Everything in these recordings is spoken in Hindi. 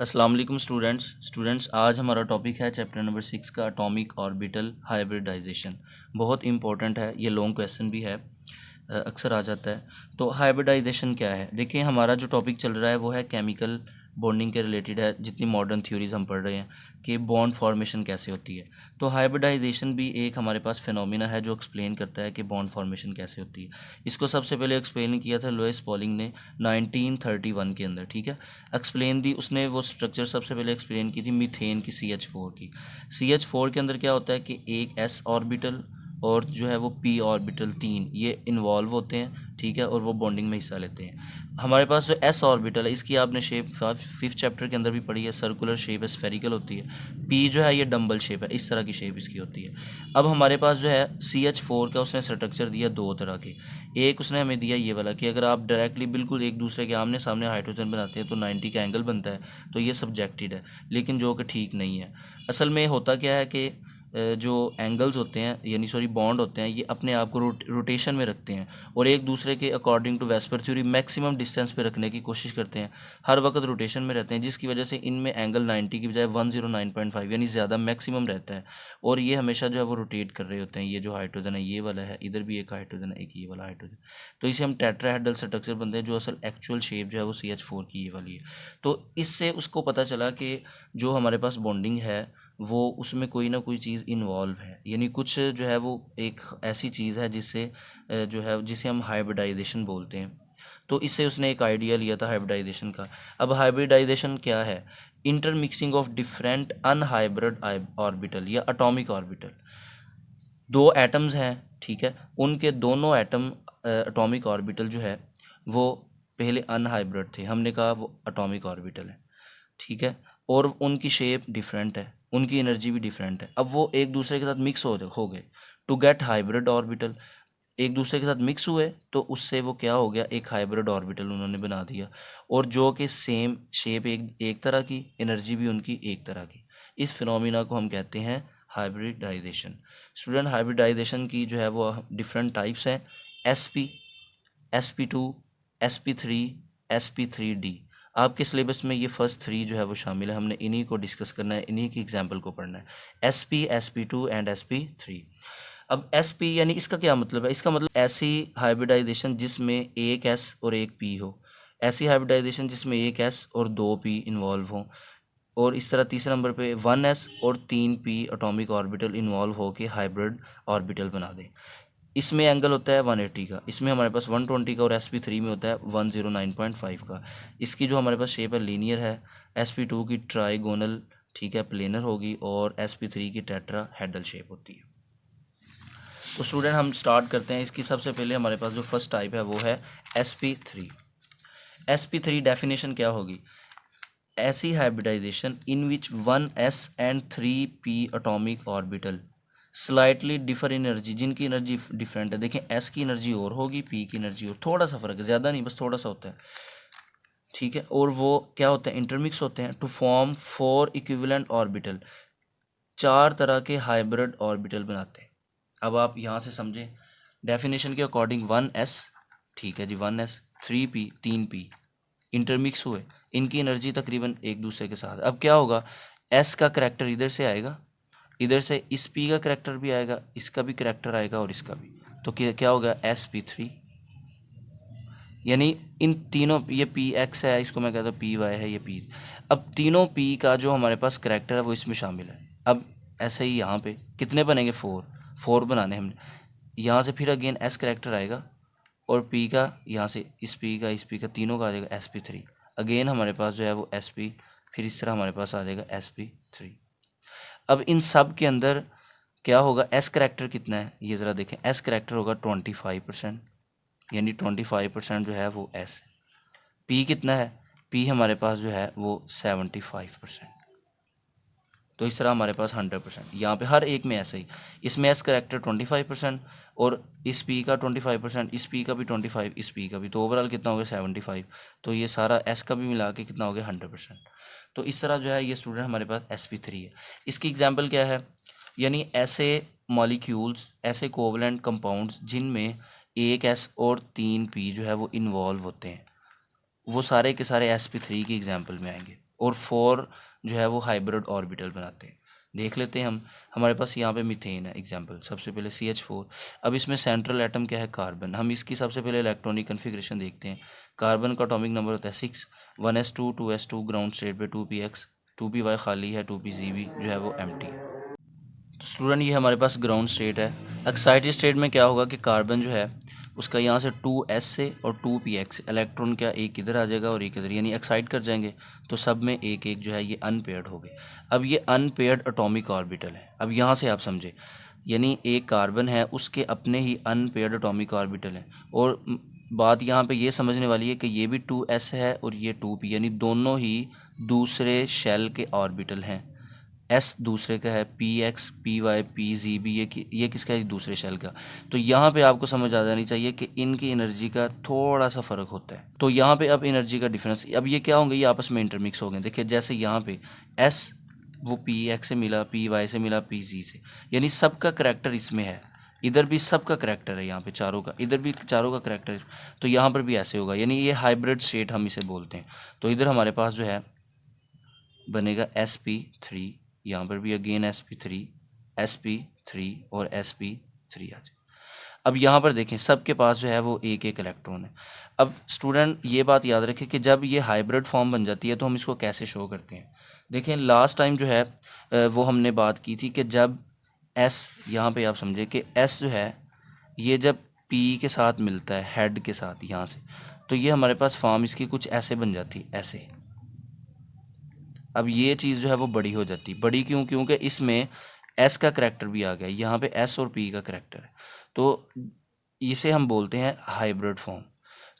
अस्सलाम वालेकुम स्टूडेंट्स आज हमारा टॉपिक है चैप्टर नंबर 6 का एटॉमिक ऑर्बिटल हाइब्रिडाइजेशन। बहुत इंपॉर्टेंट है, ये लॉन्ग क्वेश्चन भी है, अक्सर आ जाता है। तो हाइब्रिडाइजेशन क्या है? देखिए, हमारा जो टॉपिक चल रहा है वो है केमिकल बॉन्डिंग के रिलेटेड है। जितनी मॉडर्न थ्योरीज हम पढ़ रहे हैं कि बॉन्ड फॉर्मेशन कैसे होती है, तो हाइब्रिडाइजेशन भी एक हमारे पास फिनोमिना है जो एक्सप्लेन करता है कि बॉन्ड फॉर्मेशन कैसे होती है। इसको सबसे पहले एक्सप्लेन किया था लुईस पॉलिंग ने 1931 के अंदर। ठीक है, एक्सप्लेन दी उसने, वो स्ट्रक्चर सबसे पहले एक्सप्लेन की थी मीथेन की CH4 की। CH4 के अंदर क्या होता है कि एक s ऑर्बिटल और जो है वो p ऑर्बिटल, तीन ये इन्वॉल्व होते हैं। ठीक है, और वो बॉन्डिंग में हिस्सा लेते हैं। हमारे पास जो s ऑर्बिटल है, इसकी आपने शेप 5th चैप्टर के अंदर भी पढ़ी है, सर्कुलर शेप है, स्फेरिकल होती है। p जो है ये डम्बल शेप है, इस तरह की शेप इसकी होती है। अब हमारे पास जो है CH4 का उसने स्ट्रक्चर दिया दो तरह के। एक उसने हमें दिया ये वाला कि अगर आप डायरेक्टली बिल्कुल एक दूसरे के आमने सामने हाइड्रोजन बनाते हैं तो 90 का एंगल बनता है, तो ये सब्जेक्टेड है, लेकिन जो कि ठीक नहीं है। असल में होता क्या है कि जो एंगल्स होते हैं, यानी सॉरी बॉन्ड होते हैं, ये अपने आप को रोटेशन में रखते हैं और एक दूसरे के according to VSEPR theory maximum distance पे रखने की कोशिश करते हैं। हर वक्त रोटेशन में रहते हैं, जिसकी वजह से इनमें एंगल 90 की बजाय 109.5 यानी ज़्यादा मैक्सिमम रहता है। और ये हमेशा जो है वो रोटेट कर रहे होते हैं। ये जो हाइड्रोजन है ये वाला है, इधर भी एक हाइड्रोजन है, एक ये वाला हाइड्रोजन। तो इसे हम टेट्राहेड्रल स्ट्रक्चर बनते हैं, जो असल एक्चुअल शेप जो है वो CH4 की ये वाली है। तो इससे उसको पता चला कि जो हमारे पास बॉन्डिंग है वो उसमें कोई ना कोई चीज़ इन्वॉल्व है, यानी कुछ जो है वो एक ऐसी चीज़ है जिससे जो है जिसे हम हाइब्रिडाइजेशन बोलते हैं। तो इससे उसने एक आइडिया लिया था हाइब्रिडाइजेशन का। अब हाइब्रिडाइजेशन क्या है? Intermixing of different unhybrid orbital या एटॉमिक ऑर्बिटल। दो एटम्स हैं, ठीक है, उनके दोनों एटम एटॉमिक ऑर्बिटल जो है वो पहले अनहाइब्रिड थे, हमने कहा वो एटॉमिक ऑर्बिटल है। ठीक है, और उनकी शेप डिफरेंट है, उनकी एनर्जी भी डिफरेंट है। अब वो एक दूसरे के साथ मिक्स हो गए टू गेट हाइब्रिड ऑर्बिटल। एक दूसरे के साथ मिक्स हुए तो उससे वो क्या हो गया, एक हाइब्रिड ऑर्बिटल उन्होंने बना दिया, और जो कि सेम शेप, एक एक तरह की, एनर्जी भी उनकी एक तरह की। इस फिनोमिना को हम कहते हैं हाइब्रिडाइजेशन। स्टूडेंट, हाइब्रिडाइजेशन की जो है वो डिफरेंट टाइप्स हैं। SP, SP2, SP3, SP3D। आपके सिलेबस में ये फर्स्ट थ्री जो है वो शामिल है, हमने इन्हीं को डिस्कस करना है, इन्हीं की एग्जाम्पल को पढ़ना है। SP, SP2 and SP3। अब SP यानी इसका क्या मतलब है? इसका मतलब ऐसी हाइब्रिडाइजेशन जिसमें एक S और एक P हो, ऐसी हाइब्रिडाइजेशन जिसमें एक S और दो P इन्वॉल्व हों, और इस तरह तीसरे नंबर पे 1s और 3p एटॉमिक ऑर्बिटल इन्वॉल्व होकर हाइब्रिड ऑर्बिटल बना दें। इसमें एंगल होता है 180 का, इसमें हमारे पास 120 का, और SP3 में होता है 109.5 का। इसकी जो हमारे पास शेप है लीनियर है। SP2 की ट्राइगोनल, ठीक है, प्लेनर होगी, और SP3 की टेट्राहेड्रल शेप होती है। तो स्टूडेंट, हम स्टार्ट करते हैं। इसकी सबसे पहले हमारे पास जो फर्स्ट टाइप है वो है SP3। SP3 डेफिनेशन क्या होगी? ऐसी hybridization in which 1s and 3p atomic orbital slightly differ energy, जिनकी एनर्जी डिफरेंट है। देखें, S की एनर्जी और होगी, P की एनर्जी और, थोड़ा सा फर्क है, ज़्यादा नहीं, बस थोड़ा सा होता है। ठीक है, और वो क्या होते हैं, इंटरमिक्स होते हैं टू फॉर्म 4 इक्विवेलेंट ऑर्बिटल, चार तरह के हाइब्रिड ऑर्बिटल बनाते हैं। अब आप यहाँ से समझें, डेफिनेशन के अकॉर्डिंग 1s, ठीक है जी, 1s, 3p, 3p इंटरमिक्स हुए, इनकी एनर्जी तकरीबन एक दूसरे के साथ। अब क्या होगा, S का करैक्टर इधर से आएगा, इधर से इस P का करैक्टर भी आएगा, इसका भी करैक्टर आएगा, और इसका भी। तो क्या होगा, SP3। यानी इन तीनों, ये PX है, इसको मैं कहता हूँ PY है, ये P। अब तीनों P का जो हमारे पास करैक्टर है वो इसमें शामिल है। अब ऐसे ही यहाँ पे कितने बनेंगे, 4 बनाने हमने। यहाँ से फिर अगेन S करैक्टर आएगा, और P का यहाँ से इस P का तीनों का आ जाएगा SP3। अगेन हमारे पास जो है वो SP, फिर इस तरह हमारे पास आ जाएगा SP3। अब इन सब के अंदर क्या होगा, S करैक्टर कितना है ये ज़रा देखें। S करैक्टर होगा 25%, यानी 25% जो है वो S है। P कितना है, P हमारे पास जो है वो 75%। तो इस तरह हमारे पास 100%, यहाँ पे हर एक में ऐसे ही, इसमें S करैक्टर 25%, और इस P का 25%, इस P का भी 25, इस P का भी, तो ओवरऑल कितना हो गया, 75। तो ये सारा S का भी मिला के कितना हो गया, 100%। तो इस तरह जो है ये स्टूडेंट हमारे पास SP3 है। इसकी एग्जाम्पल क्या है, यानी ऐसे मॉलिक्यूल्स, ऐसे कोवलेंट कंपाउंड्स जिनमें एक S और 3p जो है वो इन्वॉल्व होते हैं, वो सारे के सारे SP3 की एग्जाम्पल में आएंगे। और 4 जो है वो हाइब्रिड ऑर्बिटल बनाते हैं। देख लेते हैं हम। हमारे पास यहाँ पे मीथेन है एग्जांपल, सबसे पहले CH4। अब इसमें सेंट्रल एटम क्या है, कार्बन। हम इसकी सबसे पहले इलेक्ट्रॉनिक कन्फिग्रेशन देखते हैं। कार्बन का एटॉमिक नंबर होता है 6, 1s2 2s2 ग्राउंड स्टेट पे 2px, 2py खाली है, 2pgb जो है वो एम्प्टी है। तो स्टूडेंट ये हमारे पास ग्राउंड स्टेट है। एक्साइटेड स्टेट में क्या होगा कि कार्बन जो है उसका यहाँ से 2s से और 2px इलेक्ट्रॉन क्या एक इधर आ जाएगा और एक इधर, यानी एक्साइट कर जाएंगे तो सब में एक एक जो है ये अनपेयर्ड हो गए। अब ये अनपेयर्ड एटॉमिक ऑर्बिटल है। अब यहाँ से आप समझे, यानी एक कार्बन है उसके अपने ही अनपेयर्ड एटॉमिक ऑर्बिटल है। और बात यहाँ पे ये समझने वाली है कि ये भी 2s है और ये 2p, यानी दोनों ही दूसरे शेल के ऑर्बिटल हैं। एस दूसरे का है, p x p y p z बी ये किसका है, दूसरे शेल का। तो यहाँ पे आपको समझ आ जानी चाहिए कि इनकी एनर्जी का थोड़ा सा फ़र्क होता है। तो यहाँ पे अब एनर्जी का डिफरेंस, अब ये क्या होंगे, ये आपस में इंटरमिक्स हो गए। देखिए जैसे यहाँ पे एस वो पी एक्स से मिला, पी वाई से मिला, पी जी से, यानी सबका करैक्टर इसमें है। इधर भी सबका करैक्टर है यहाँ पे चारों का, इधर भी चारों का करैक्टर है। तो यहाँ पर भी ऐसे होगा, यानी ये हाइब्रिड स्टेट हम इसे बोलते हैं। तो इधर हमारे पास जो है बनेगा sp3, यहाँ पर भी अगेन sp3, sp3 और sp3 आ जाए। अब यहाँ पर देखें सबके पास जो है वो एक एक इलेक्ट्रॉन है। अब स्टूडेंट ये बात याद रखें कि जब ये हाइब्रिड फॉर्म बन जाती है तो हम इसको कैसे शो करते हैं। देखें लास्ट टाइम जो है वो हमने बात की थी कि जब s, यहाँ पे आप समझे कि s जो है ये जब p के साथ मिलता है हेड के साथ यहाँ से, तो ये हमारे पास फॉर्म इसकी कुछ ऐसे बन जाती ऐसे। अब ये चीज़ जो है वो बड़ी हो जाती, बड़ी क्यों, क्योंकि इसमें एस का करैक्टर भी आ गया, यहाँ पे एस और पी का करैक्टर है, तो इसे हम बोलते हैं हाइब्रिड फॉर्म।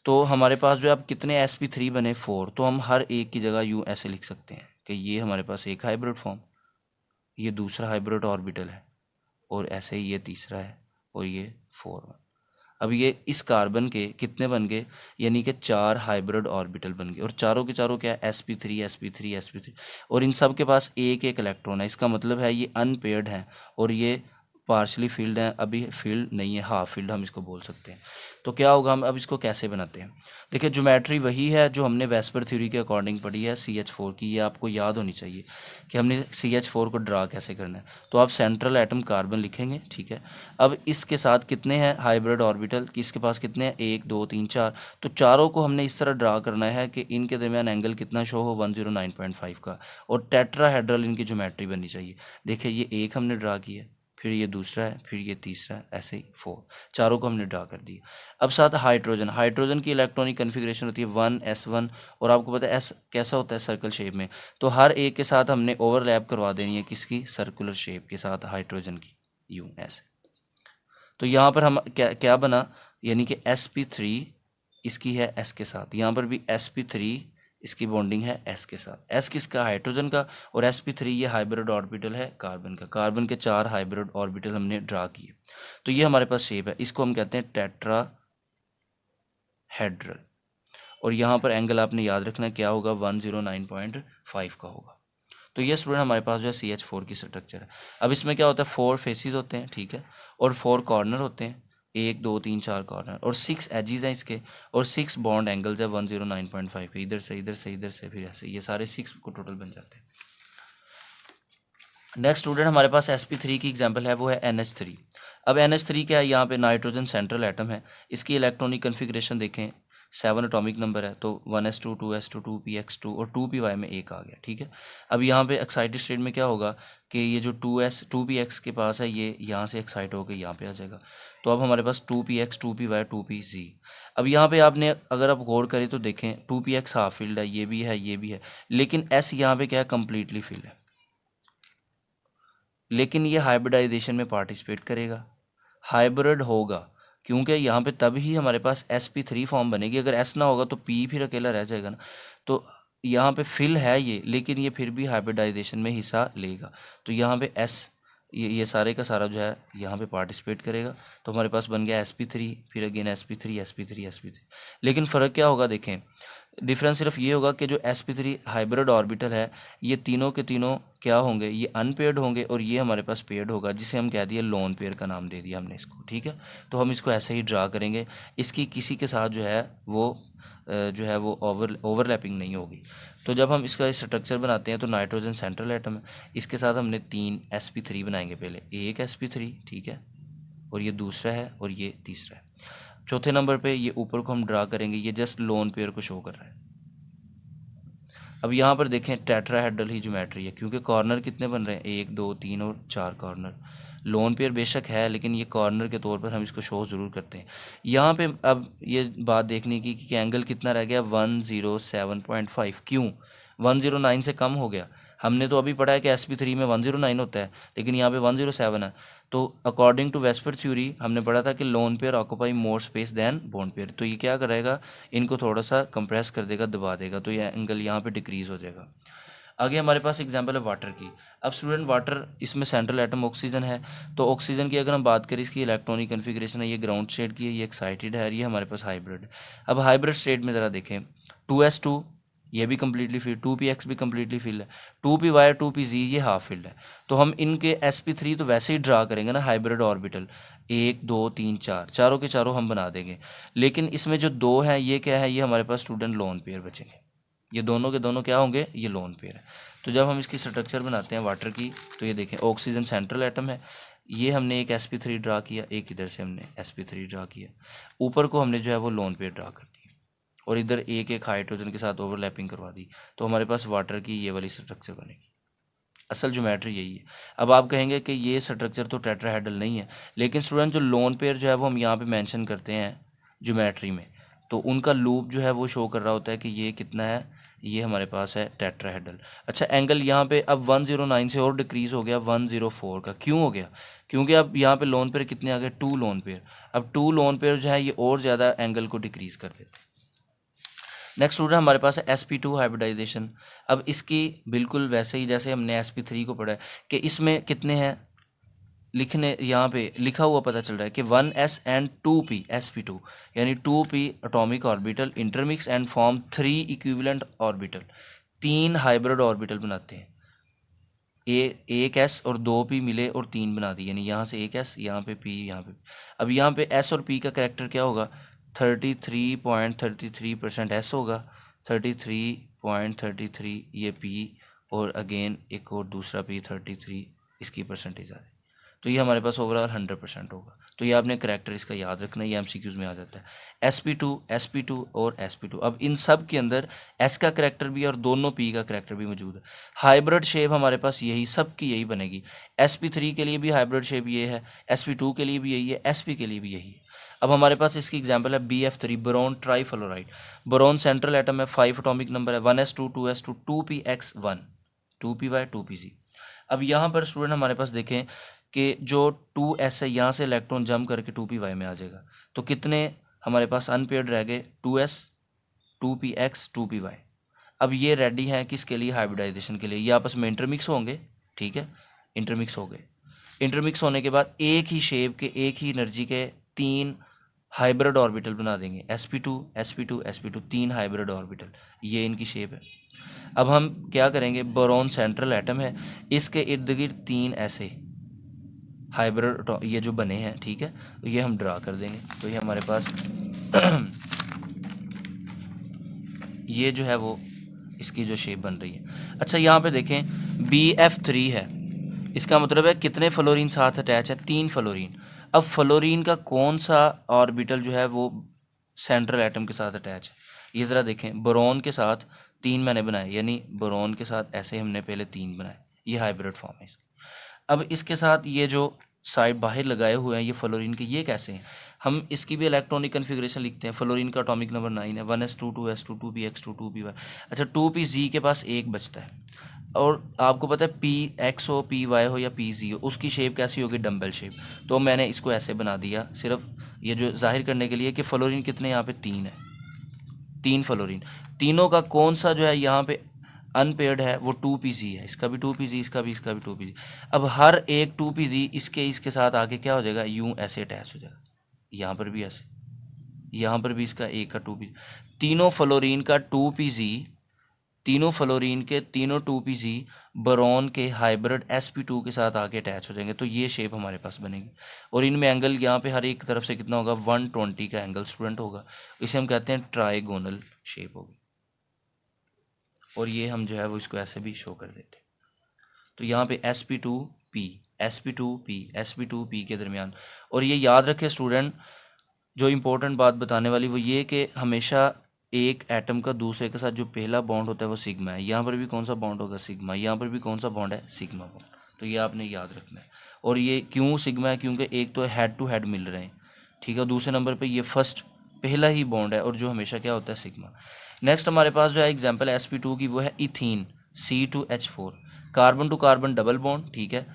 तो हमारे पास जो अब कितने sp3 बने 4, तो हम हर एक की जगह यूँ ऐसे लिख सकते हैं कि ये हमारे पास एक हाइब्रिड फॉर्म, ये दूसरा हाइब्रिड ऑर्बिटल है, और ऐसे ही ये तीसरा है, और ये 4। अब ये इस कार्बन के कितने बन गए, यानी कि 4 हाइब्रिड ऑर्बिटल बन गए, और चारों के चारों क्या है, sp3 sp3 sp3, और इन सब के पास एक एक इलेक्ट्रॉन है। इसका मतलब है ये अनपेयर्ड हैं और ये पार्शली फील्ड हैं, अभी फील्ड नहीं है, हाफ फील्ड हम इसको बोल सकते हैं। तो क्या होगा, हम अब इसको कैसे बनाते हैं। देखिए ज्योमेट्री वही है जो हमने वेस्पर थ्योरी के अकॉर्डिंग पढ़ी है CH4 की, ये आपको याद होनी चाहिए कि हमने CH4 को ड्रा कैसे करना है। तो आप सेंट्रल एटम कार्बन लिखेंगे, ठीक है। अब इसके साथ कितने हैं हाइब्रिड ऑर्बिटल, कि इसके पास कितने हैं 1 2 3 4, तो चारों को हमने इस तरह ड्रा करना है कि इनके दरमियान एंगल कितना शो हो 109.5 का, और टेट्राहेड्रल इनकी ज्योमेट्री बननी चाहिए। देखिए ये एक हमने ड्रा किया, फिर ये दूसरा है, फिर ये तीसरा है, ऐसे ही 4, चारों को हमने ड्रा कर दिया। अब साथ हाइड्रोजन, हाइड्रोजन की इलेक्ट्रॉनिक कन्फिग्रेशन होती है 1s1, और आपको पता है s कैसा होता है, सर्कल शेप में। तो हर एक के साथ हमने ओवरलैप करवा देनी है, किसकी, सर्कुलर शेप के साथ हाइड्रोजन की, यूँ ऐसे। तो यहाँ पर हम क्या क्या बना, यानी कि sp3 इसकी है s के साथ, यहाँ पर भी sp3 इसकी बॉन्डिंग है s के साथ। s किसका, हाइड्रोजन का, और sp3 ये हाइब्रिड ऑर्बिटल है कार्बन का। कार्बन के 4 हाइब्रिड ऑर्बिटल हमने ड्रा किए। तो ये हमारे पास शेप है, इसको हम कहते हैं टेट्राहेड्रल। और यहाँ पर एंगल आपने याद रखना क्या होगा, 109.5 का होगा। तो ये स्टूडेंट हमारे पास जो है CH4 की स्ट्रक्चर है। अब इसमें क्या होता है, 4 फेसिस होते हैं, ठीक है, और 4 कॉर्नर होते हैं, 1 2 3 4 कॉर्नर, और 6 एजिज हैं इसके, और 6 बॉन्ड एंगल्स है 109.5 के, इधर से इधर से इधर से, फिर ऐसे, ये सारे 6 को टोटल बन जाते हैं। नेक्स्ट स्टूडेंट हमारे पास sp3 की एग्जांपल है, वो है NH3। अब NH3 क्या है, यहाँ पे नाइट्रोजन सेंट्रल एटम है, इसकी इलेक्ट्रॉनिक कन्फिग्रेशन देखें 7 एटॉमिक नंबर है, तो 1s2 2s2 2px2 और 2py में एक आ गया, ठीक है। अब यहाँ पे एक्साइटेड स्टेट में क्या होगा कि ये जो 2px के पास है ये यहाँ से एक्साइट होकर यहाँ पे आ जाएगा। तो अब हमारे पास 2px 2py 2pz। अब यहाँ पे आपने अगर आप गौर करें तो देखें 2px हाफ फील्ड है, ये भी है, ये भी है, लेकिन s यहाँ पे क्या है, कम्प्लीटली फिल है। लेकिन ये हाइब्रिडाइजेशन में पार्टिसिपेट करेगा, हाइब्रिड होगा, क्योंकि यहाँ पे तब ही हमारे पास sp3 फॉर्म बनेगी। अगर s ना होगा तो p फिर अकेला रह जाएगा ना। तो यहाँ पे फिल है ये, लेकिन ये फिर भी हाइब्रिडाइजेशन में हिस्सा लेगा। तो यहाँ पे s ये सारे का सारा जो है यहाँ पे पार्टिसिपेट करेगा। तो हमारे पास बन गया sp3, फिर अगेन sp3 sp3 sp3। लेकिन फ़र्क क्या होगा, देखें डिफरेंस सिर्फ ये होगा कि जो sp3 हाइब्रिड ऑर्बिटल है ये तीनों के तीनों क्या होंगे, ये अनपेयर्ड होंगे, और ये हमारे पास पेयर्ड होगा, जिसे हम कह दिए लोन पेयर का नाम दे दिया हमने इसको, ठीक है। तो हम इसको ऐसे ही ड्रा करेंगे, इसकी किसी के साथ जो है वो जो है वो ओवरलैपिंग नहीं होगी। तो जब हम इसका स्ट्रक्चर बनाते हैं तो नाइट्रोजन सेंट्रल एटम है, इसके साथ हमने 3 sp3 बनाएंगे। पहले एक sp3, ठीक है, और ये दूसरा है और ये तीसरा है। चौथे नंबर पे ये ऊपर को हम ड्रा करेंगे, ये जस्ट लोन पेयर को शो कर रहा है। अब यहाँ पर देखें टेट्राहेड्रल ही ज्योमेट्री है, क्योंकि कॉर्नर कितने बन रहे हैं, 1 2 3 और 4 कॉर्नर। लोन पेयर बेशक है लेकिन ये कॉर्नर के तौर पर हम इसको शो ज़रूर करते हैं। यहाँ पे अब ये बात देखने की कि एंगल कितना रह गया, 107.5। क्यों 109 से कम हो गया? हमने तो अभी पढ़ा है कि sp3 में 109 होता है, लेकिन यहाँ पे 107 है। तो अकॉर्डिंग टू वेस्पर थ्योरी हमने पढ़ा था कि lone pair occupy more space than bond pair. तो ये क्या करेगा, इनको थोड़ा सा कंप्रेस कर देगा, दबा देगा, तो ये एंगल यहाँ पे डिक्रीज हो जाएगा। आगे हमारे पास एग्जांपल है वाटर की। अब स्टूडेंट वाटर, इसमें सेंट्रल एटम ऑक्सीजन है। तो ऑक्सीजन की अगर हम बात करें, इसकी इलेक्ट्रॉनिक कन्फिग्रेशन है, ये ग्राउंड स्टेट की है, ये एक्साइटेड है, ये हमारे पास हाइब्रिड है। अब हाइब्रिड स्टेट में ज़रा देखें, 2s2 ये भी कम्प्लीटली फिल, 2px भी कम्प्लीटली फिल है, 2py 2pz ये हाफ फिल्ड है। तो हम इनके sp3 तो वैसे ही ड्रा करेंगे ना, हाइब्रिड ऑर्बिटल 1 2 3 4, चारों के चारों हम बना देंगे। लेकिन इसमें जो दो हैं ये क्या है, ये हमारे पास स्टूडेंट लोन पेयर बचेंगे। ये दोनों के दोनों क्या होंगे, ये लोन पेयर है। तो जब हम इसकी स्ट्रक्चर बनाते हैं वाटर की, तो ये देखें ऑक्सीजन सेंट्रल एटम है, ये हमने एक sp3 ड्रा किया, एक इधर से हमने sp3 ड्रा किया, ऊपर को हमने जो है वो लोन पेयर ड्रा कर दी और इधर एक एक हाइड्रोजन के साथ ओवरलैपिंग करवा दी। तो हमारे पास वाटर की ये वाली स्ट्रक्चर बनेगी। असल ज्योमेट्री यही है। अब आप कहेंगे कि ये स्ट्रक्चर तो टेट्राहेड्रल नहीं है, लेकिन स्टूडेंट जो लोन पेयर जो है वो हम यहाँ पे मेंशन करते हैं ज्योमेट्री में, तो उनका लूप जो है वो शो कर रहा होता है कि ये कितना है, ये हमारे पास है टेट्राहेड्रल। अच्छा, एंगल यहाँ पे अब 109 से और डिक्रीज हो गया 104 का। क्यों हो गया? क्योंकि अब यहाँ पे लोन पेयर कितने आ गए, 2 लोन पेयर। अब 2 लोन पेयर जो है ये और ज़्यादा एंगल को डिक्रीज कर देते हैं। नेक्स्ट स्टूडेंट हमारे पास है sp2 हाइब्रिडाइजेशन। अब इसकी बिल्कुल वैसे ही जैसे हमने sp3 को पढ़ा है कि इसमें कितने हैं, लिखने यहाँ पे लिखा हुआ पता चल रहा है कि 1s एंड 2p sp2, यानी 2p atomic orbital intermix and form 3 equivalent orbital. 3 hybrid orbital बनाते हैं, एक s और 2p मिले और 3 बना दी, यानी यहाँ से एक s, यहाँ पे p, यहाँ पे। अब यहाँ पे s और p का करेक्टर क्या होगा, 33.33% एस होगा, 33.33 ये पी, और अगेन एक और दूसरा पी 33, इसकी परसेंटेज आ रही। तो ये हमारे पास ओवरऑल 100% होगा। तो ये आपने करेक्टर इसका याद रखना, ये MCQs में आ जाता है। sp2 और sp2, अब इन सब के अंदर s का करेक्टर भी और दोनों p का करेक्टर भी मौजूद है। हाइब्रिड शेप हमारे पास यही, सब की यही बनेगी। sp3 के लिए भी हाइब्रिड शेप ये है, sp2 के लिए भी यही है, sp के लिए भी यही है। अब हमारे पास इसकी एग्जांपल है BF3 boron trifluoride. Boron central atom है, 5 एटॉमिक नंबर है, 1s2 2s2 2px1 2py 2pz। अब यहाँ पर स्टूडेंट हमारे पास देखें कि जो 2s है यहाँ से इलेक्ट्रॉन जंप करके 2py में आ जाएगा। तो कितने हमारे पास अनपेयर्ड रह गए, 2s 2px 2py। अब ये रेडी है किसके लिए, हाइब्रिडाइजेशन के लिए। ये आपस में इंटरमिक्स होंगे, ठीक है, इंटरमिक्स हो गए। इंटरमिक्स होने के बाद एक ही शेप के, एक ही एनर्जी के 3 हाइब्रिड ऑर्बिटल बना देंगे, sp2 sp2 sp2, 3 hybrid orbital, ये इनकी शेप है। अब हम क्या करेंगे, बोरोन सेंट्रल एटम है, इसके इर्द गिर्द 3 ऐसे हाइब्रिड ये जो बने हैं, ठीक है, ये हम ड्रा कर देंगे। तो ये हमारे पास ये जो है वो इसकी जो शेप बन रही है। अच्छा, यहाँ पे देखें BF3 है, इसका मतलब है कितने फ्लोरीन साथ अटैच है, 3 फ्लोरीन। अब फ्लोरीन का कौन सा ऑर्बिटल जो है वो सेंट्रल एटम के साथ अटैच है, ये ज़रा देखें। बोरोन के साथ 3 मैंने बनाए, यानी बोरोन के साथ ऐसे हमने पहले 3 बनाए, ये हाइब्रिड फॉर्म है इसकी। अब इसके साथ ये जो साइड बाहर लगाए हुए हैं ये फ्लोरीन के, ये कैसे हैं, हम इसकी भी इलेक्ट्रॉनिक कन्फिग्रेशन लिखते हैं। फ्लोरीन का एटॉमिक नंबर 9 है, 1s2 2s2 2px2 2py। अच्छा, 2pz के पास एक बचता है, और आपको पता है px हो py हो या pz हो, उसकी शेप कैसी होगी, डम्बल शेप। तो मैंने इसको ऐसे बना दिया सिर्फ ये जो जाहिर करने के लिए कि फ्लोरीन कितने यहाँ पे 3 है, 3 फ्लोरीन। तीनों का कौन सा जो है यहाँ पे अनपेयर्ड है, वो 2pz है, इसका भी 2pz, इसका भी 2pz। अब हर एक 2pz इसके साथ आके क्या हो जाएगा, यूं ऐसे अटैच हो जाएगा, यहाँ पर भी ऐसे, यहाँ पर भी इसका एक का 2pz। तीनों फ्लोरीन का 2pz तीनों फ्लोरीन के तीनों 2pz बोरॉन के हाइब्रिड sp2 के साथ आके अटैच हो जाएंगे, तो ये शेप हमारे पास बनेगी। और इनमें एंगल यहाँ पे हर एक तरफ से कितना होगा, 120 का एंगल स्टूडेंट होगा। इसे हम कहते हैं ट्राइगोनल शेप होगी। और ये हम जो है वो इसको ऐसे भी शो कर देते हैं। तो यहाँ पे sp2p sp2p sp2p के दरमियान। और ये याद रखें स्टूडेंट, जो इम्पोर्टेंट बात बताने वाली वो ये कि हमेशा एक एटम का दूसरे के साथ जो पहला बॉन्ड होता है वो सिग्मा है। यहाँ पर भी कौन सा बॉन्ड होगा, सिग्मा। यहाँ पर भी कौन सा बॉन्ड है, सिग्मा बॉन्ड। तो ये आपने याद रखना है। और ये क्यों सिग्मा है, क्योंकि एक तो हेड टू हेड मिल रहे हैं, ठीक है। दूसरे नंबर पे ये फर्स्ट पहला ही बॉन्ड है और जो हमेशा क्या होता है, सिग्मा। नेक्स्ट हमारे पास जो है एग्जाम्पल sp2 की, वो है ethene C2H4, carbon to carbon double bond, ठीक है।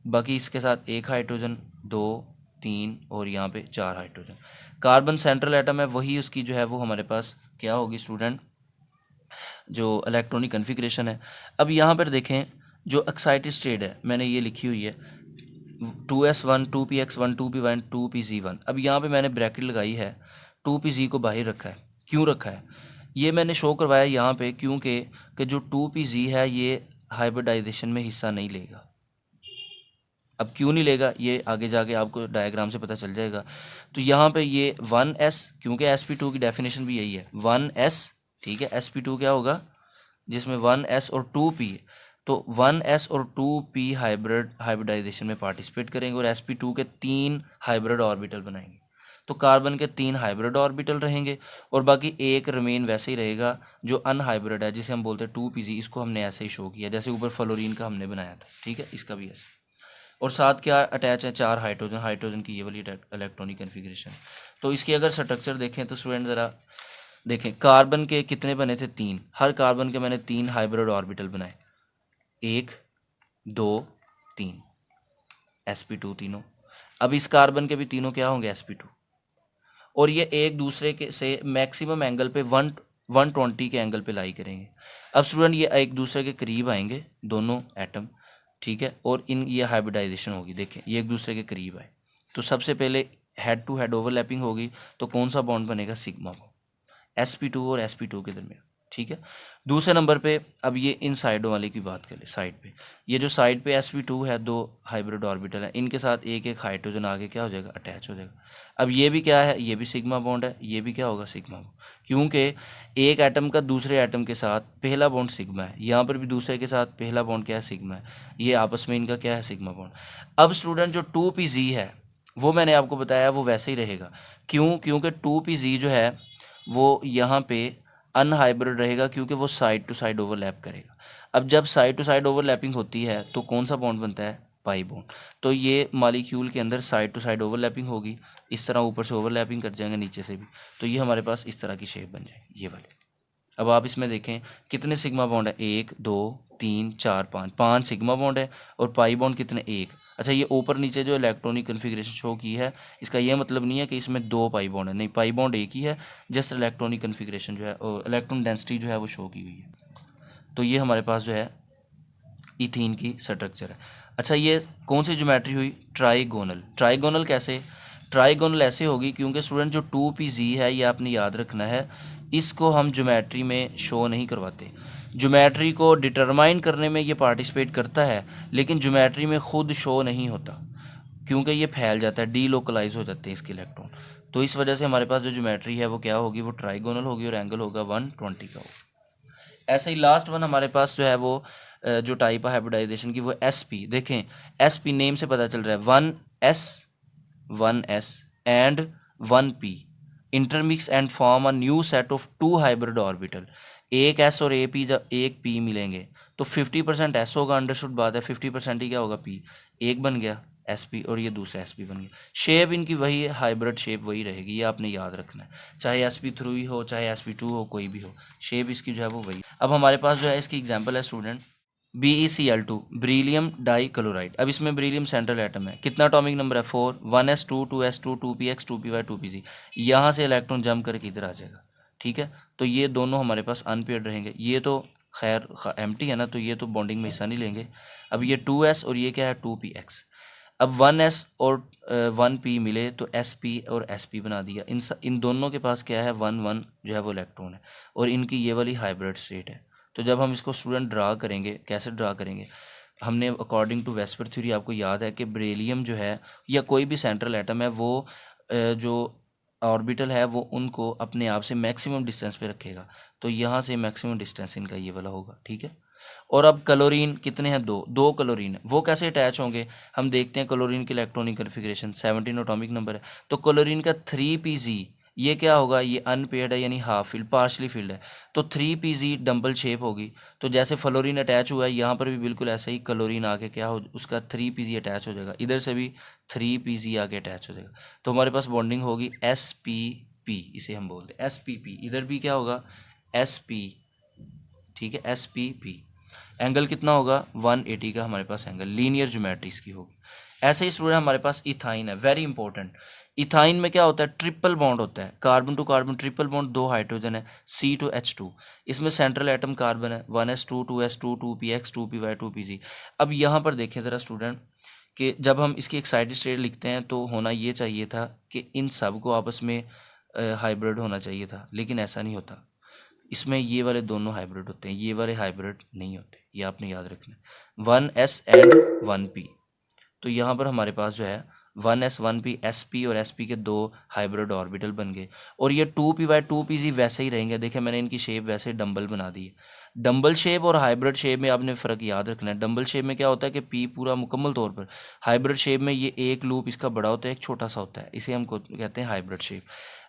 बाकी इसके साथ एक हाइड्रोजन, 2, 3 और यहाँ पे 4 हाइड्रोजन। कार्बन सेंट्रल एटम है, वही उसकी जो है वो हमारे पास क्या होगी स्टूडेंट, जो इलेक्ट्रॉनिक कन्फिग्रेशन है। अब यहाँ पर देखें जो एक्साइटेड स्टेट है, मैंने ये लिखी हुई है 2s1 2px1 2p1 2pz1। अब यहाँ पे मैंने ब्रैकेट लगाई है, 2pz को बाहर रखा है। क्यों रखा है, ये मैंने शो करवाया यहाँ पे, क्योंकि कि जो 2pz है ये हाइब्रिडाइजेशन में हिस्सा नहीं लेगा। अब क्यों नहीं लेगा ये आगे जाके आपको डायग्राम से पता चल जाएगा। तो यहाँ पे ये 1s, क्योंकि sp2 की डेफिनेशन भी यही है 1s, ठीक है। sp2 क्या होगा, जिसमें 1s और 2p, तो 1s और 2p हाइब्रिडाइजेशन में पार्टिसिपेट करेंगे और sp2 के 3 हाइब्रिड ऑर्बिटल बनाएंगे। तो कार्बन के 3 हाइब्रिड ऑर्बिटल रहेंगे और बाकी एक रिमेन वैसे ही रहेगा जो अनहाइब्रिड है, जिसे हम बोलते हैं 2pz। इसको हमने ऐसे ही शो किया जैसे ऊपर फ्लोरीन का हमने बनाया था, ठीक है। इसका भी ऐसे। और साथ क्या अटैच है, 4 हाइड्रोजन, हाइड्रोजन की ये वाली इलेक्ट्रॉनिक कन्फिग्रेशन। तो इसकी अगर स्ट्रक्चर देखें तो स्टूडेंट ज़रा देखें, कार्बन के कितने बने थे, 3। हर कार्बन के मैंने 3 हाइब्रिड ऑर्बिटल बनाए, 1, 2, 3, sp2 तीनों। अब इस कार्बन के भी तीनों क्या होंगे, sp2। और ये एक दूसरे के से मैक्सिमम एंगल पे 120 के एंगल पे लाई करेंगे। अब स्टूडेंट ये एक दूसरे के करीब आएंगे दोनों एटम, ठीक है। और इन ये हाइब्रिडाइजेशन होगी, देखें ये एक दूसरे के करीब आए तो सबसे पहले हेड टू हेड ओवरलैपिंग होगी। तो कौन सा बॉन्ड बनेगा, सिग्मा बॉन्ड, sp2 और sp2 के दरमियान, ठीक है। दूसरे नंबर पे अब ये इन साइडों वाले की बात करें, साइड पे ये जो साइड पे sp2 है, 2 हाइब्रिड ऑर्बिटल है, इनके साथ एक एक हाइड्रोजन आगे क्या हो जाएगा, अटैच हो जाएगा। अब ये भी क्या है, ये भी सिग्मा बॉन्ड है, ये भी क्या होगा, सिग्मा बॉन्ड, क्योंकि एक एटम का दूसरे एटम के साथ पहला बॉन्ड सिग्मा है। यहाँ पर भी दूसरे के साथ पहला बॉन्ड क्या है, सिग्मा है। ये आपस में इनका क्या है, सिग्मा बॉन्ड। अब स्टूडेंट जो 2pz है वो मैंने आपको बताया वो वैसे ही रहेगा। क्यों, क्योंकि 2pz जो है वो यहाँ पे अनहाइब्रिड रहेगा, क्योंकि वो साइड टू साइड ओवरलैप करेगा। अब जब साइड टू साइड ओवरलैपिंग होती है तो कौन सा बॉन्ड बनता है, पाई बॉन्ड। तो ये मॉलिक्यूल के अंदर साइड टू साइड ओवरलैपिंग होगी, इस तरह ऊपर से ओवरलैपिंग कर जाएंगे नीचे से भी, तो ये हमारे पास इस तरह की शेप बन जाएगी, ये वाली। अब आप इसमें देखें कितने सिग्मा बॉन्ड है, 1, 2, 3, 4, 5 सिग्मा बॉन्ड है और पाई बॉन्ड कितने, 1। अच्छा, ये ऊपर नीचे जो इलेक्ट्रॉनिक कन्फिग्रेशन शो की है, इसका ये मतलब नहीं है कि इसमें 2 पाई बॉन्ड है, नहीं, पाई बॉन्ड एक ही है, जस्ट इलेक्ट्रॉनिक कन्फिग्रेशन जो है, इलेक्ट्रॉन डेंसिटी जो है वो शो की हुई है। तो ये हमारे पास जो है इथीन की स्ट्रक्चर है। अच्छा, ये कौन सी ज्योमेट्री हुई, ट्राइगोनल। ट्राइगोनल कैसे, ट्राइगोनल ऐसे होगी क्योंकि स्टूडेंट जो 2pz है ये आपने याद रखना है, इसको हम ज्योमेट्री में शो नहीं करवाते। ज्योमेट्री को डिटरमाइन करने में ये पार्टिसिपेट करता है, लेकिन ज्योमेट्री में खुद शो नहीं होता, क्योंकि ये फैल जाता है, डीलोकलाइज हो जाते हैं इसके इलेक्ट्रॉन। तो इस वजह से हमारे पास जो ज्योमेट्री है वो क्या होगी, वो ट्राइगोनल होगी और एंगल होगा 120 का होगा। ऐसे ही लास्ट वन हमारे पास जो है वो जो टाइप है हाइब्रिडाइजेशन की, वो sp। देखें sp नेम से पता चल रहा है 1s and 1p intermix and form a new set of 2 hybrid orbital. एक s और जब एक p मिलेंगे तो 50% s होगा, अंडरस्टूड बात है, 50% ही क्या होगा, p। एक बन गया sp और ये दूसरा sp बन गया। शेप इनकी वही है, हाइब्रिड शेप वही रहेगी, ये आपने याद रखना है, चाहे sp3 हो चाहे sp2 हो, कोई भी हो, शेप इसकी जो है वो वही। अब हमारे पास जो है इसकी एग्जाम्पल है स्टूडेंट BeCl2 ब्रीलियम डाई क्लोराइड। अब इसमें ब्रीलियम सेंट्रल एटम है, कितना एटॉमिक नंबर है, 4, 1s2 2s2 2px 2py 2pz। यहाँ से इलेक्ट्रॉन जंप करके इधर आ जाएगा, ठीक है। तो ये दोनों हमारे पास अनपेयर्ड रहेंगे, ये तो खैर एम्प्टी है ना, तो ये तो बॉन्डिंग में हिस्सा नहीं लेंगे। अब ये 2s और ये क्या है, 2px। अब 1s और 1p मिले तो sp और sp बना दिया। इन दोनों के पास क्या है, 1 1 जो है वो इलेक्ट्रॉन है और इनकी ये वाली हाइब्रिड स्टेट है। तो जब हम इसको स्टूडेंट ड्रा करेंगे, कैसे ड्रा करेंगे, हमने अकॉर्डिंग टू वेस्पर थ्योरी आपको याद है कि बेरिलियम जो है या कोई भी सेंट्रल एटम है वो जो ऑर्बिटल है वो उनको अपने आप से मैक्सिमम डिस्टेंस पे रखेगा। तो यहाँ से मैक्सिमम डिस्टेंस इनका ये वाला होगा, ठीक है। और अब क्लोरीन कितने हैं, दो क्लोरीन है, वो कैसे अटैच होंगे हम देखते हैं। क्लोरीन की इलेक्ट्रॉनिक कन्फिग्रेशन 17 एटॉमिक नंबर है, तो क्लोरीन का 3Pz ये क्या होगा, ये अनपेयर्ड है यानी हाफ फील्ड, पार्शली फील्ड है, तो 3Pz डबल शेप होगी। तो जैसे फ्लोरीन अटैच हुआ है यहाँ पर भी बिल्कुल ऐसे ही क्लोरीन आके क्या हो, उसका 3Pz अटैच हो जाएगा, इधर से भी 3Pz आके अटैच हो जाएगा। तो हमारे पास बॉन्डिंग होगी spp, इसे हम बोलते हैं spp, इधर भी क्या होगा sp, ठीक है spp। एंगल कितना होगा 180 का हमारे पास एंगल, लीनियर ज्योमेट्री इसकी होगी। ऐसे ही स्टूडेंट हमारे पास इथाइन है, वेरी इंपॉर्टेंट। इथाइन में क्या होता है, ट्रिपल बॉन्ड होता है, carbon to carbon triple bond, 2 hydrogen है, C2H2। इसमें सेंट्रल एटम कार्बन है, 1s2 2s2 2px 2py 2pg। अब यहाँ पर देखें ज़रा स्टूडेंट कि जब हम इसकी एक्साइटेड स्टेट लिखते हैं तो होना ये चाहिए था कि इन सब को आपस में हाइब्रिड होना चाहिए था, लेकिन ऐसा नहीं होता। इसमें ये वाले दोनों हाइब्रिड होते हैं, ये वाले हाइब्रिड नहीं होते, ये आपने याद रखना है, 1s एंड 1p। तो यहाँ पर हमारे पास जो है 1s 1p, sp और sp के 2 हाइब्रिड ऑर्बिटल बन गए। और ये 2py 2pz वैसे ही रहेंगे, देखें मैंने इनकी शेप वैसे डंबल बना दी है। डंबल शेप और हाइब्रिड शेप में आपने फ़र्क याद रखना है। डंबल शेप में क्या होता है कि p पूरा मुकम्मल तौर पर, हाइब्रिड शेप में ये एक लूप इसका बड़ा होता है, एक छोटा सा होता है, इसे हम कहते हैं हाइब्रिड शेप।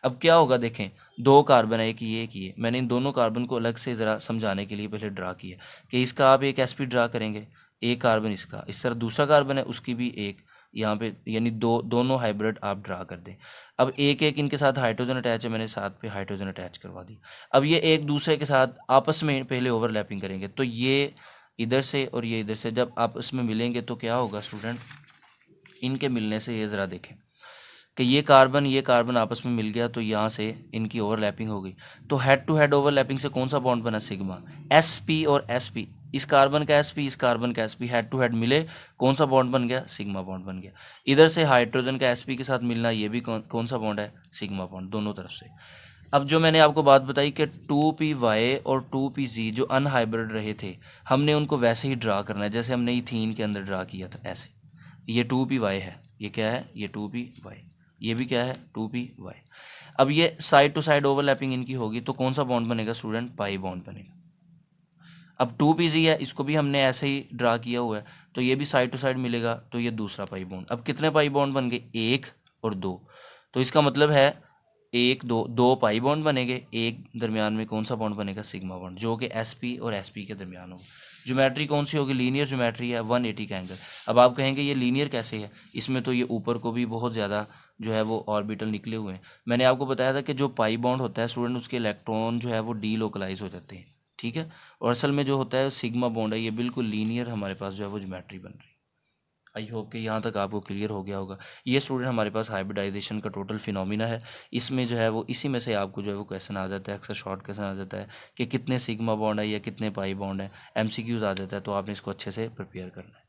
अब क्या होगा देखें, 2 कार्बन है, एक ये एक ये, मैंने इन दोनों कार्बन को अलग से ज़रा समझाने के लिए पहले ड्रा किया कि इसका आप एक sp ड्रा करेंगे, एक कार्बन इसका, इस तरह दूसरा कार्बन है उसकी भी एक यहाँ पे, यानी दोनों हाइब्रिड आप ड्रा कर दें। अब एक एक इनके साथ हाइड्रोजन अटैच है, मैंने साथ पे हाइड्रोजन अटैच करवा दी। अब ये एक दूसरे के साथ आपस में पहले ओवरलैपिंग करेंगे, तो ये इधर से और ये इधर से जब आपस में मिलेंगे तो क्या होगा स्टूडेंट, इनके मिलने से ये ज़रा देखें कि ये कार्बन आपस में मिल गया, तो यहाँ से इनकी ओवरलैपिंग हो गई। तो हेड टू हेड ओवरलैपिंग से कौन सा बॉन्ड बना, सिग्मा। sp और sp, इस कार्बन का sp इस कार्बन का sp हेड टू हेड मिले, कौन सा बॉन्ड बन गया, सिग्मा बॉन्ड बन गया। इधर से हाइड्रोजन का sp के साथ मिलना, ये भी कौन सा बॉन्ड है, सिग्मा बॉन्ड, दोनों तरफ से। अब जो मैंने आपको बात बताई कि 2py और 2pz जो अनहाइब्रिड रहे थे, हमने उनको वैसे ही ड्रा करना है जैसे हमने इथीन के अंदर ड्रा किया था, ऐसे। ये 2py है, ये क्या है, ये 2py, ये भी क्या है 2py। अब ये साइड टू साइड ओवरलैपिंग इनकी होगी, तो कौन सा बॉन्ड बनेगा स्टूडेंट, पाई बॉन्ड बनेगा। अब 2pz है, इसको भी हमने ऐसे ही ड्रा किया हुआ है, तो ये भी साइड टू साइड मिलेगा, तो ये दूसरा पाई बॉन्ड। अब कितने पाई बॉन्ड बन गए, 1 और 2, तो इसका मतलब है 1 2 2 पाई बॉन्ड बनेंगे, एक दरमियान में कौन सा बॉन्ड बनेगा, सिग्मा बॉन्ड, जो कि sp और sp के दरमियान होगा। ज्योमेट्री कौन सी होगी, लीनियर ज्योमेट्री है, 180 का एंगल। अब आप कहेंगे ये लीनियर कैसे है, इसमें तो ये ऊपर को भी बहुत ज़्यादा जो है वो ऑर्बिटल निकले हुए हैं। मैंने आपको बताया था कि जो पाई बॉन्ड होता है स्टूडेंट, उसके इलेक्ट्रॉन जो है वो डीलोकलाइज हो जाते हैं, ठीक है। और असल में जो होता है सिग्मा बॉन्ड है, ये बिल्कुल लीनियर हमारे पास जो है वो ज्योमेट्री बन रही है। आई होप कि यहाँ तक आपको क्लियर हो गया होगा। ये स्टूडेंट हमारे पास हाइब्रिडाइजेशन का टोटल फिनोमिना है। इसमें जो है वो इसी में से आपको जो है वो क्वेश्चन आ जाता है, अक्सर शॉर्ट क्वेश्चन आ जाता है कि कितने सिग्मा बॉन्ड है या कितने पाई बॉन्ड है, MCQs आ जाता है, तो आपने इसको अच्छे से प्रिपेयर करना है।